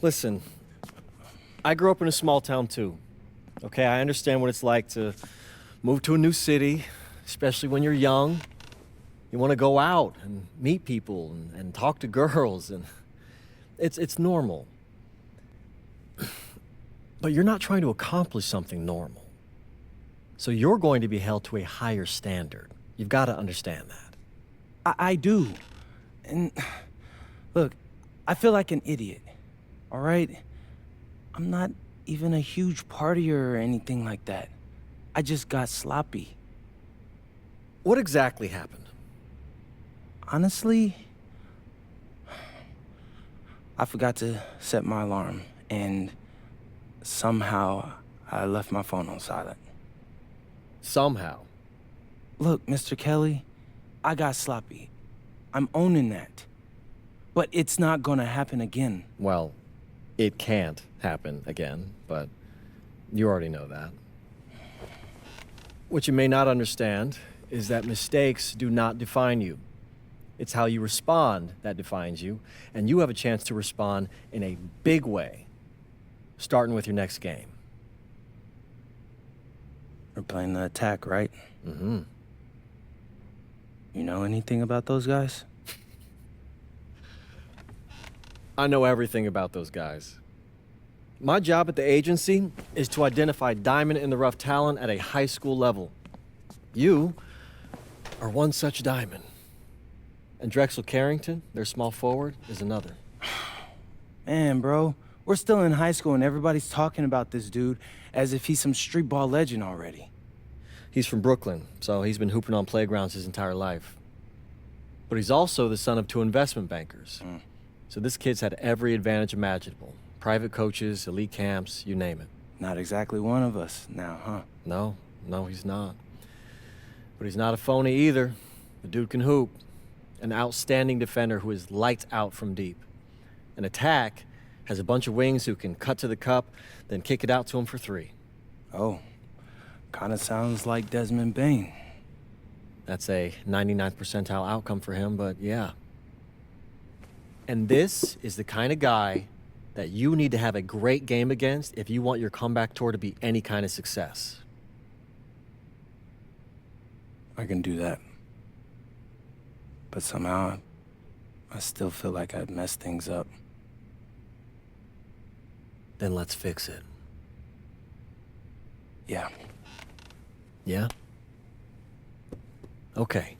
Listen, I grew up in a small town too. Okay, I understand what it's like to move to a new city, especially when you're young. You want to go out and meet people and talk to girls, and it's normal. But you're not trying to accomplish something normal. So you're going to be held to a higher standard. You've got to understand that. I do. And look, I feel like an idiot, all right? I'm not even a huge partier or anything like that. I just got sloppy. What exactly happened? Honestly, I forgot to set my alarm, and somehow I left my phone on silent. Somehow. Look, Mr. Kelly, I got sloppy. I'm owning that. But it's not gonna happen again. Well, it can't happen again, but you already know that. What you may not understand is that mistakes do not define you. It's how you respond that defines you, and you have a chance to respond in a big way, starting with your next game. We're playing the Attack, right? Mm-hmm. You know anything about those guys? I know everything about those guys. My job at the agency is to identify diamond-in-the-rough talent at a high school level. You are one such diamond. And Drexel Carrington, their small forward, is another. Man, bro, we're still in high school and everybody's talking about this dude as if he's some street ball legend already. He's from Brooklyn, so he's been hooping on playgrounds his entire life. But he's also the son of two investment bankers. So this kid's had every advantage imaginable. Private coaches, elite camps, you name it. Not exactly one of us now, huh? No, he's not. But he's not a phony either. The dude can hoop. An outstanding defender who is lights out from deep. An Attack has a bunch of wings who can cut to the cup, then kick it out to him for three. Oh, kinda sounds like Desmond Bain. That's a 99th percentile outcome for him, but yeah. And this is the kind of guy that you need to have a great game against if you want your comeback tour to be any kind of success. I can do that. But somehow, I still feel like I'd messed things up. Then let's fix it. Yeah. Yeah? Okay.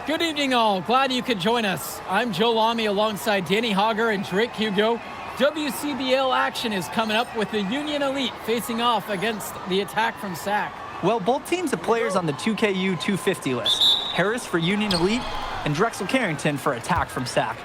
Good evening, all. Glad you could join us. I'm Joe Lamy alongside Danny Hogger and Drake Hugo. WCBL action is coming up with the Union Elite facing off against the Attack from SAC. Well, both teams have players on the 2KU 250 list. Harris for Union Elite and Drexel Carrington for Attack from SAC.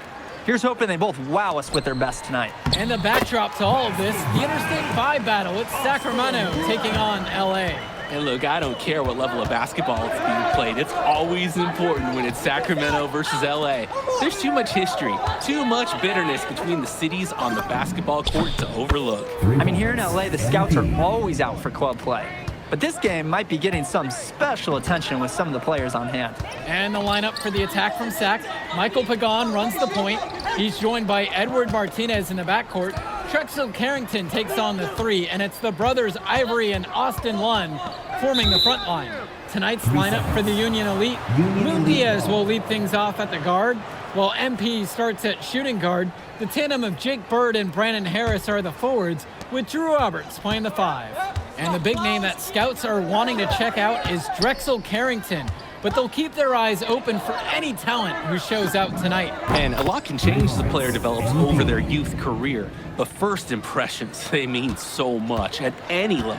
Here's hoping they both wow us with their best tonight. And the backdrop to all of this, the Interstate 5 battle. It's Sacramento taking on LA. And look, I don't care what level of basketball it's being played. It's always important when it's Sacramento versus LA. There's too much history, too much bitterness between the cities on the basketball court to overlook. I mean, here in LA, the scouts are always out for club play. But this game might be getting some special attention with some of the players on hand. And the lineup for the Attack from SAC. Michael Pagan runs the point. He's joined by Edward Martinez in the backcourt. Drexel Carrington takes on the three, and it's the brothers Ivory and Austin Lund forming the front line. Tonight's lineup for the Union Elite. Moon Diaz will lead things off at the guard, while MP starts at shooting guard. The tandem of Jake Bird and Brandon Harris are the forwards, with Drew Roberts playing the five. And the big name that scouts are wanting to check out is Drexel Carrington, but they'll keep their eyes open for any talent who shows out tonight. And a lot can change as the player develops over their youth career, but first impressions, they mean so much at any level.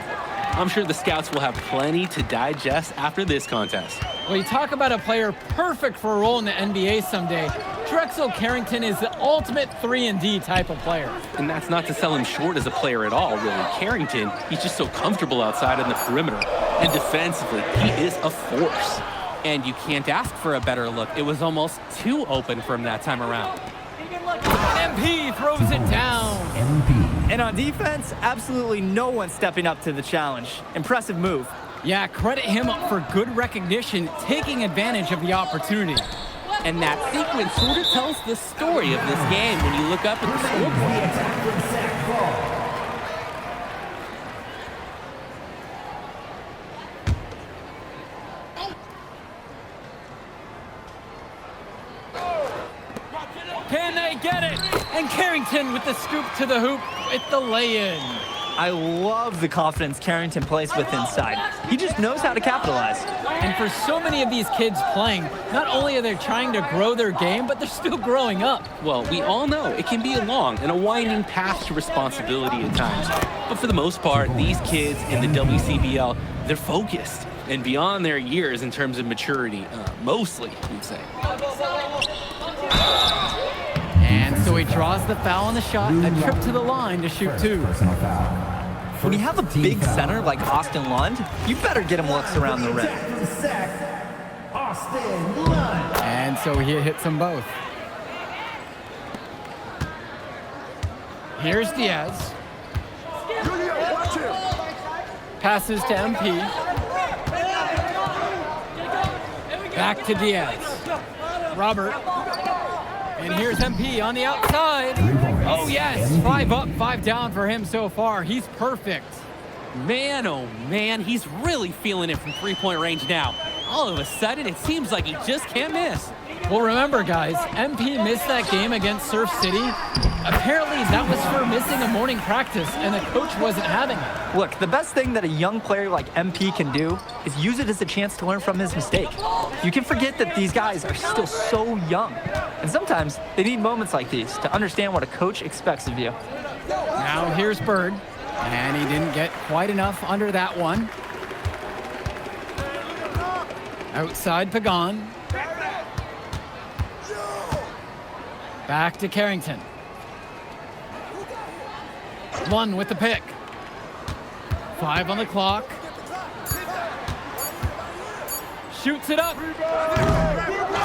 I'm sure the scouts will have plenty to digest after this contest. Well, you talk about a player perfect for a role in the NBA someday. Drexel Carrington is the ultimate 3-and-D type of player. And that's not to sell him short as a player at all, really. Carrington, he's just so comfortable outside on the perimeter. And defensively, he is a force. And you can't ask for a better look. It was almost too open from that time around. MP throws it down. And on defense, absolutely no one stepping up to the challenge. Impressive move. Yeah, credit him for good recognition, taking advantage of the opportunity. And that sequence sort of tells the story of this game when you look up at the scoreboard. Can they get it? And Carrington with the scoop to the hoop with the lay-in. I love the confidence Carrington plays with inside. He just knows how to capitalize. And for so many of these kids playing, not only are they trying to grow their game, but they're still growing up. Well, we all know it can be a long and a winding path to responsibility at times. But for the most part, these kids in the WCBL, they're focused and beyond their years in terms of maturity, mostly, we'd say. And so he draws the foul on the shot, a trip to the line to shoot two. When you have a big center like Austin Lund, you better get him looks around the rim. And so he hits them both. Here's Diaz. Passes to MP. Back to Diaz. Robert. And here's MP on the outside. Oh, yes. 5 up, 5 down for him so far. He's perfect. Man, oh man, he's really feeling it from three-point range now. All of a sudden, it seems like he just can't miss. Well, remember, guys, MP missed that game against Surf City. Apparently, that was for missing a morning practice, and the coach wasn't having it. Look, the best thing that a young player like MP can do is use it as a chance to learn from his mistake. You can forget that these guys are still so young. And sometimes they need moments like these to understand what a coach expects of you. Now here's Bird, and he didn't get quite enough under that one. Outside Pagan. Back to Carrington. One with the pick. 5 on the clock. Shoots it up.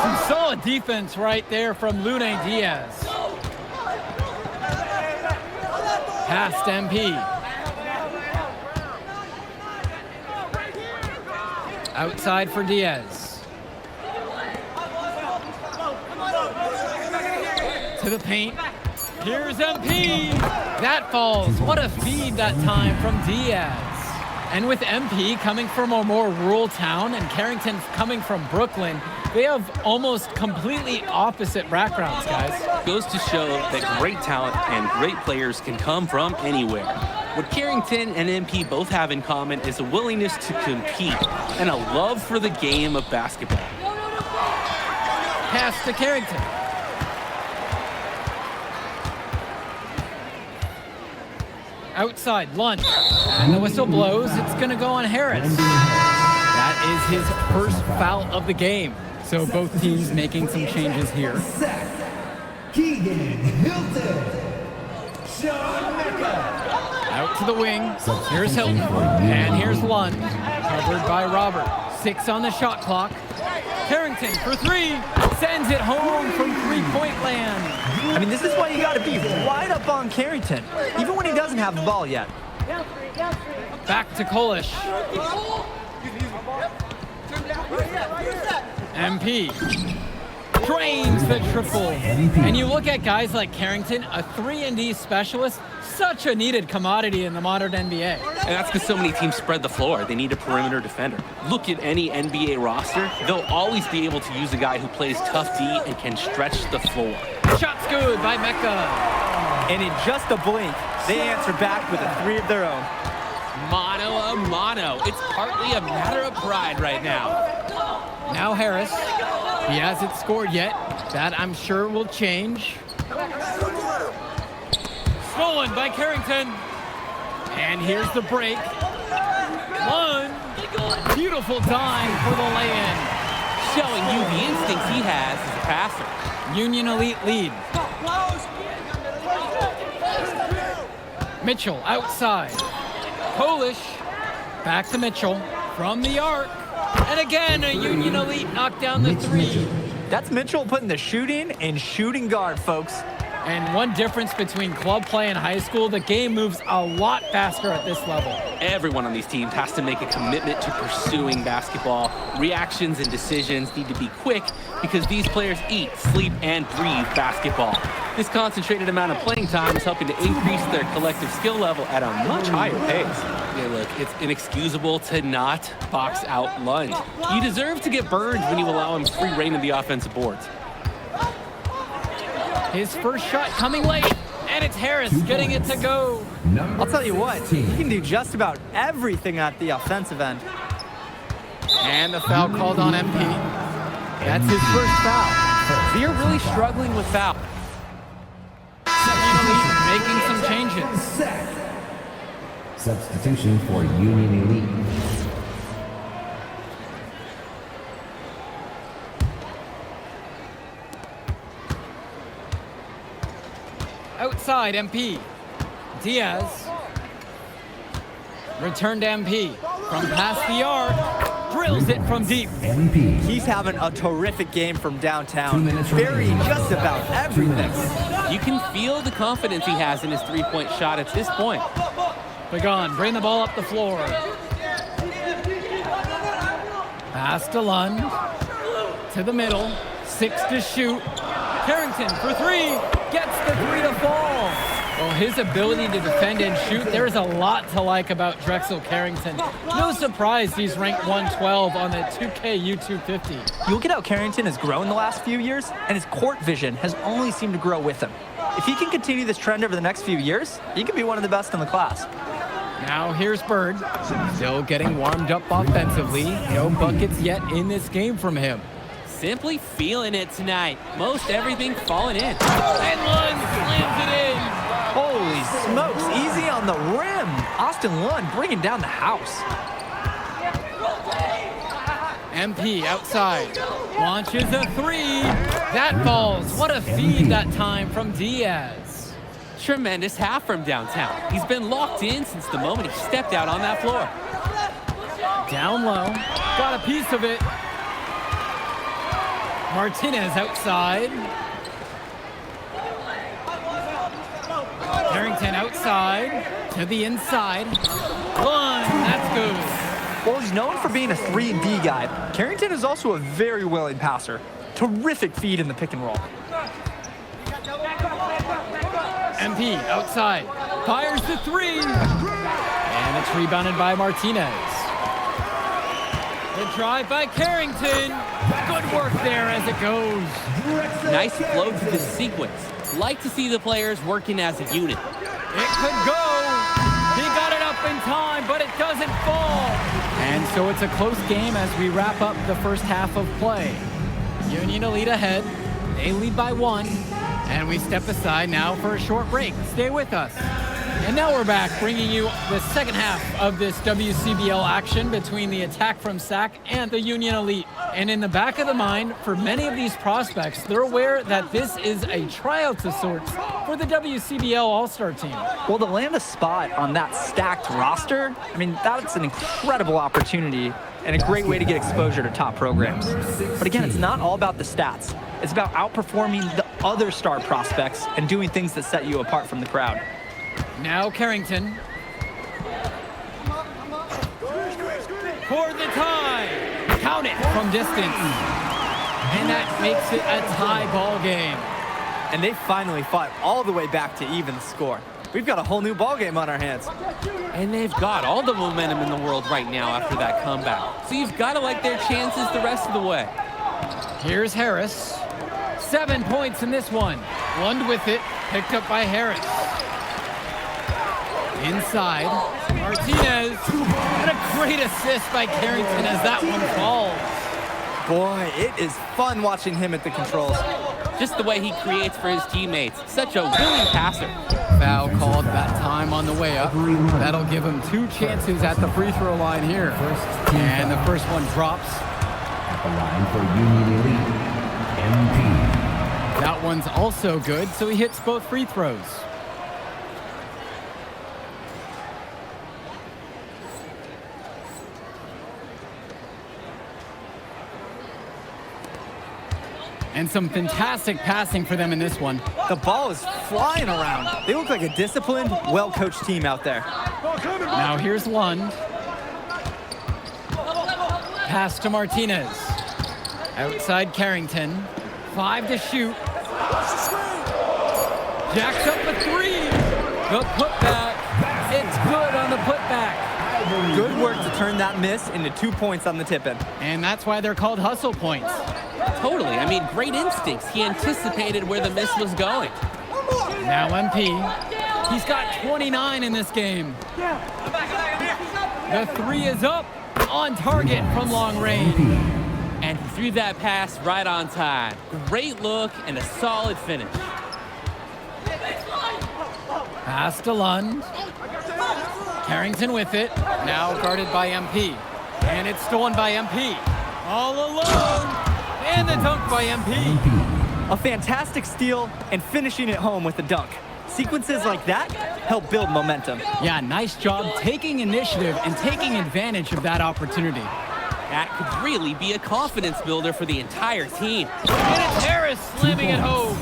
Some solid defense right there from Lune Diaz. Past MP. Outside for Diaz. To the paint. Here's MP. That falls. What a feed that time from Diaz. And with MP coming from a more rural town and Carrington coming from Brooklyn, they have almost completely opposite backgrounds, guys. Goes to show that great talent and great players can come from anywhere. What Carrington and MP both have in common is a willingness to compete and a love for the game of basketball. Pass to Carrington. Outside, Lund. And the whistle blows. It's going to go on Harris. That is his first foul of the game. So both teams making some changes here. Keegan Hilton. Sean Mecca. Out to the wing. Here's Hilton. And here's Lund. Covered by Robert. 6 on the shot clock. Carrington for 3. Sends it home from three-point land. I mean, this is why you got to be right up on Carrington, even when he doesn't have the ball yet. Back to Kolish. MP drains the triple. And you look at guys like Carrington, a 3-and-D specialist, such a needed commodity in the modern NBA. And that's because so many teams spread the floor. They need a perimeter defender. Look at any NBA roster. They'll always be able to use a guy who plays tough D and can stretch the floor. Shot's good by Mecca. And in just a blink, they answer back with a 3 of their own. Mano a mano. It's partly a matter of pride right now. Now Harris. He hasn't scored yet. That, I'm sure, will change. Stolen by Carrington. And here's the break. One. Beautiful dime for the lay-in. Showing you the instincts he has as a passer. Union Elite lead. Mitchell outside. Kolish. Back to Mitchell. From the arc. And again, a Union Elite knocked down the 3. That's Mitchell putting the shooting in shooting guard, folks. And one difference between club play and high school, the game moves a lot faster at this level. Everyone on these teams has to make a commitment to pursuing basketball. Reactions and decisions need to be quick because these players eat, sleep, and breathe basketball. This concentrated amount of playing time is helping to increase their collective skill level at a much higher pace. Yeah, look, it's inexcusable to not box out Lund. You deserve to get burned when you allow him free reign of the offensive boards. His first shot coming late, and it's Harris getting it to go. I'll tell you what, he can do just about everything at the offensive end. And the foul called on MP. That's his first foul. So you're really struggling with foul. Making some changes. Substitution for Union Elite. Outside MP. Diaz. Return to MP. From past the arc. Drills it from deep. MP. He's having a terrific game from 2 downtown, minutes varying remaining. just about everything. You can feel the confidence he has in his three-point shot at this point. Pagan, bring the ball up the floor. Pass to Lund. To the middle. 6 to shoot. Carrington for 3. Gets the 3 to fall. Well, his ability to defend and shoot, there's a lot to like about Drexel Carrington. No surprise he's ranked 112 on the 2K U250. You look at how Carrington has grown the last few years, and his court vision has only seemed to grow with him. If he can continue this trend over the next few years, he could be one of the best in the class. Now here's Bird. Still getting warmed up offensively. No buckets yet in this game from him. Simply feeling it tonight. Most everything falling in. And Lund slams it in. Holy smokes, easy on the rim. Austin Lund bringing down the house. MP outside. Launches a 3. That falls. What a feed that time from Diaz. Tremendous half from downtown. He's been locked in since the moment he stepped out on that floor. Down low. Got a piece of it. Martinez outside. Carrington outside. To the inside. Lund. That's good. Well, he's known for being a 3-and-D guy. Carrington is also a very willing passer. Terrific feed in the pick and roll. MP outside. Fires the 3. And it's rebounded by Martinez. The drive by Carrington. Good work there as it goes. Nice flow to the sequence. Like to see the players working as a unit. It could go. He got it up in time, but it doesn't fall. And so it's a close game as we wrap up the first half of play. Union Elite ahead. They lead by 1. And we step aside now for a short break. Stay with us. And now we're back, bringing you the second half of this WCBL action between the Attack from SAC and the Union Elite. And in the back of the mind, for many of these prospects, they're aware that this is a tryout of sorts for the WCBL All-Star team. Well, to land a spot on that stacked roster, I mean, that's an incredible opportunity and a great way to get exposure to top programs. But again, it's not all about the stats. It's about outperforming the other star prospects and doing things that set you apart from the crowd. Now Carrington. For the tie. Count it from distance. And that makes it a tie ball game. And they finally fought all the way back to even the score. We've got a whole new ball game on our hands. And they've got all the momentum in the world right now after that comeback. So you've got to like their chances the rest of the way. Here's Harris. 7 points in this one. Lund with it. Picked up by Harris. Inside. Martinez. And a great assist by Carrington as that one falls. Boy, it is fun watching him at the controls. Just the way he creates for his teammates. Such a willing passer. Foul called that time on the way up. That'll give him 2 chances at the free throw line here. And the first one drops. At the line for Union Elite, MP. That one's also good, so he hits both free throws. And some fantastic passing for them in this one. The ball is flying around. They look like a disciplined, well-coached team out there. Now here's Lund. Pass to Martinez. Outside Carrington. 5 to shoot. Jacks up a 3. The putback. It's good on the putback. Good work to turn that miss into 2 points on the tip-in. And that's why they're called hustle points. Totally. I mean, great instincts. He anticipated where the miss was going. Now MP. He's got 29 in this game. The 3 is up. On target from long range. And he threw that pass right on time. Great look and a solid finish. Pass to Lund. Carrington with it. Now guarded by MP. And it's stolen by MP. All alone. And the dunk by MP. A fantastic steal and finishing it home with a dunk. Sequences like that help build momentum. Yeah, nice job taking initiative and taking advantage of that opportunity. That could really be a confidence builder for the entire team. And it's Harris slamming it home.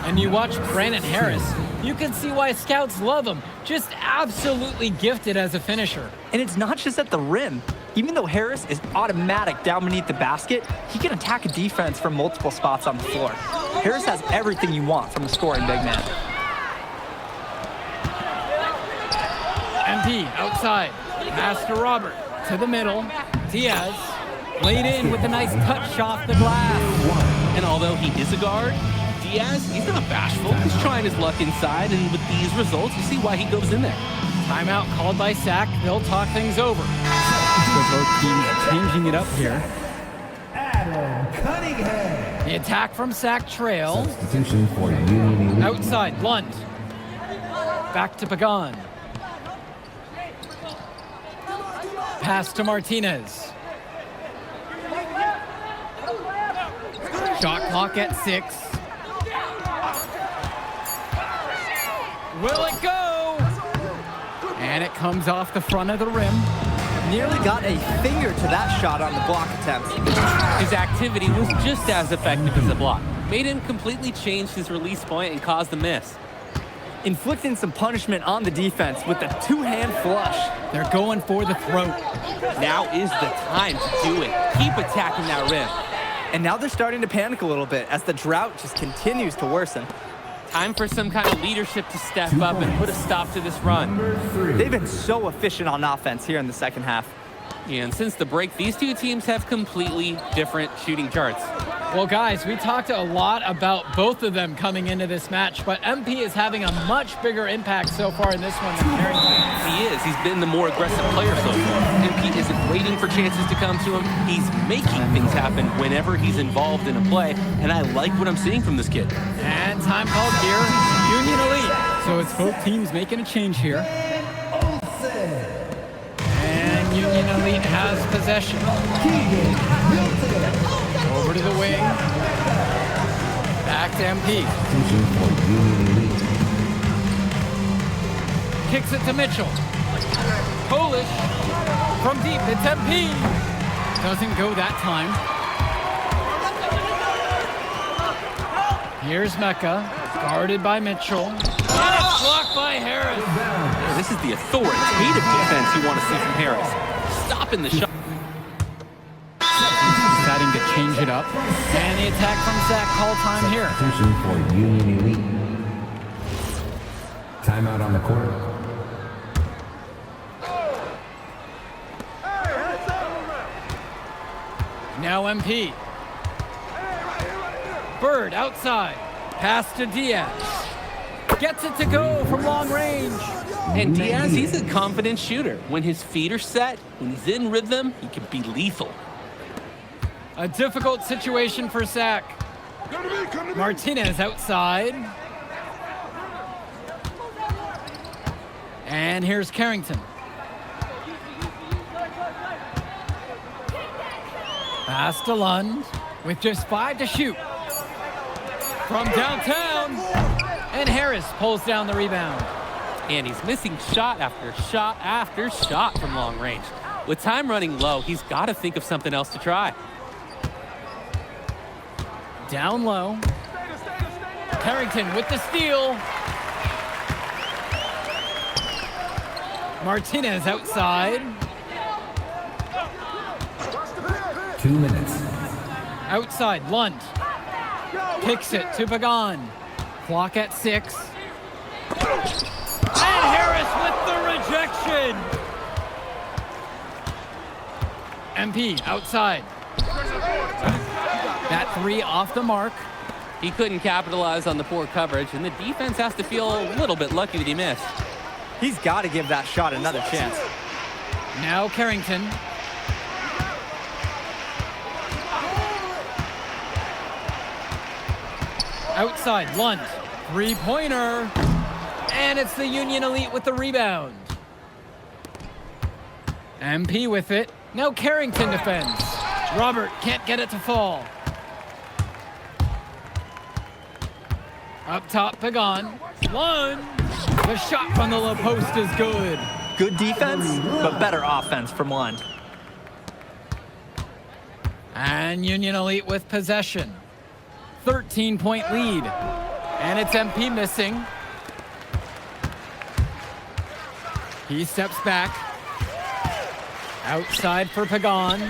And you watch Brandon Harris, you can see why scouts love him. Just absolutely gifted as a finisher. And it's not just at the rim. Even though Harris is automatic down beneath the basket, he can attack a defense from multiple spots on the floor. Harris has everything you want from a scoring big man. MP outside. Pass to Robert. To the middle. Diaz laid in with a nice touch off the glass. And although he is a guard, Diaz, he's not bashful. He's trying his luck inside, and with these results, you see why he goes in there. Timeout called by Sac. They'll talk things over. So both teams changing it up here. Adam Cunningham. The attack from Sac trail. Substitution for Union Elite. Outside, Lund. Back to Pagan. Pass to Martinez. Shot clock at 6. Will it go? And it comes off the front of the rim. Nearly got a finger to that shot on the block attempt. His activity was just as effective as the block. Made him completely change his release point and caused the miss. Inflicting some punishment on the defense with a 2-hand flush. They're going for the throat. Now is the time to do it. Keep attacking that rim. And now they're starting to panic a little bit as the drought just continues to worsen. Time for some kind of leadership to step up and put a stop to this run. They've been so efficient on offense here in the second half. And since the break, these two teams have completely different shooting charts. Well, guys, we talked a lot about both of them coming into this match, but MP is having a much bigger impact so far in this one than Carrington. He is. He's been the more aggressive player so far. MP isn't waiting for chances to come to him. He's making things happen whenever he's involved in a play, and I like what I'm seeing from this kid. And time called here, Union Elite. So it's both teams making a change here. And Union Elite has possession. Over to the wing. Back to MP. Substitution for Union Elite. Kicks it to Mitchell. Polish from deep. It's MP. Doesn't go that time. Here's Mecca, guarded by Mitchell. And it's blocked by Harris. This is the authoritative defense you want to see from Harris. Stopping the shot. Deciding to change it up. And the attack from Zach, call time here. Substitution for Union Elite. Timeout on the court. Now MP. Bird outside. Pass to Diaz. Gets it to go from long range. And Diaz, he's a confident shooter. When his feet are set, when he's in rhythm, he can be lethal. A difficult situation for Zach. Martinez outside. And here's Carrington. Pass to Lund with just 5 to shoot. From downtown. And Harris pulls down the rebound. And he's missing shot after shot after shot from long range. With time running low, he's got to think of something else to try. Down low. Carrington with the steal. Martinez outside. 2 minutes. Outside, Lund. Kicks it to Pagan. Clock at 6. And Harris with the rejection. MP outside. That 3 off the mark. He couldn't capitalize on the poor coverage, and the defense has to feel a little bit lucky that he missed. He's got to give that shot another chance. Now Carrington. Outside, Lund. 3-pointer. And it's the Union Elite with the rebound. MP with it. Now Carrington defends. Robert can't get it to fall. Up top, Pagan. Lund. The shot from the low post is good. Good defense, but better offense from Lund. And Union Elite with possession. 13-point lead. And it's MP missing. He steps back. Outside for Pagan.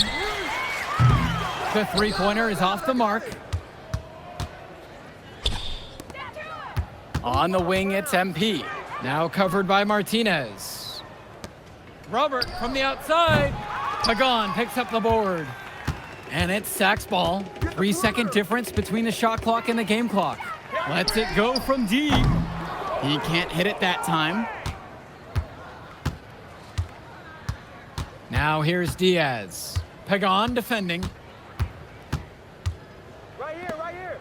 The 3-pointer is off the mark. On the wing, it's MP. Now covered by Martinez. Robert from the outside. Pagan picks up the board. And it's Sack's ball. 3-second difference between the shot clock and the game clock. Lets it go from deep. He can't hit it that time. Now here's Diaz. Pagan defending. Right here.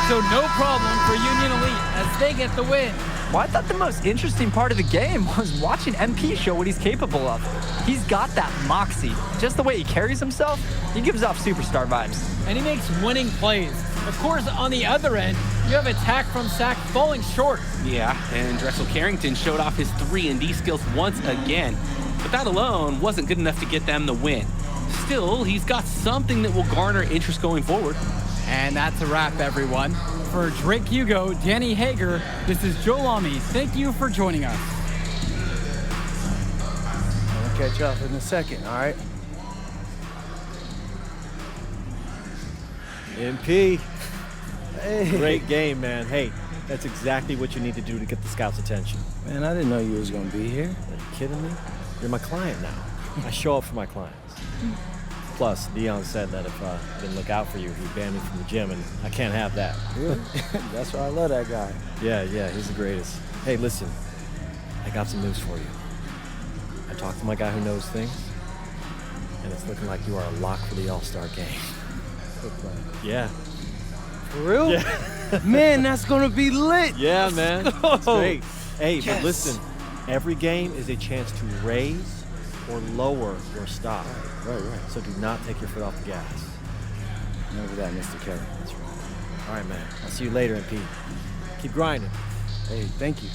So no problem for Union Elite as they get the win. Well, I thought the most interesting part of the game was watching MP show what he's capable of. He's got that moxie. Just the way he carries himself, he gives off superstar vibes. And he makes winning plays. Of course, on the other end, you have attack from Sack falling short. Yeah, and Drexel Carrington showed off his 3-and-D skills once again. But that alone wasn't good enough to get them the win. Still, he's got something that will garner interest going forward. And that's a wrap, everyone. For Drake Hugo, Danny Hager, this is Joe Lamy. Thank you for joining us. I'll catch you up in a second, all right? MP. Hey. Great game, man. Hey, that's exactly what you need to do to get the scouts' attention. Man, I didn't know you was gonna be here. Are you kidding me? You're my client now. I show up for my clients. Plus, Dion said that if I didn't look out for you, he'd ban me from the gym, and I can't have that. Really? That's why I love that guy. Yeah, he's the greatest. Hey, listen, I got some news for you. I talked to my guy who knows things, and it's looking like you are a lock for the All-Star game. Yeah. For real? Yeah. Man, that's gonna be lit. Yeah, man. It's great. Hey, Yes. but listen, every game is a chance to raise or lower your stock. Right. So do not take your foot off the gas. Remember that, Mr. Kelly. That's right. All right, man. I'll see you later, MP. Keep grinding. Hey, thank you.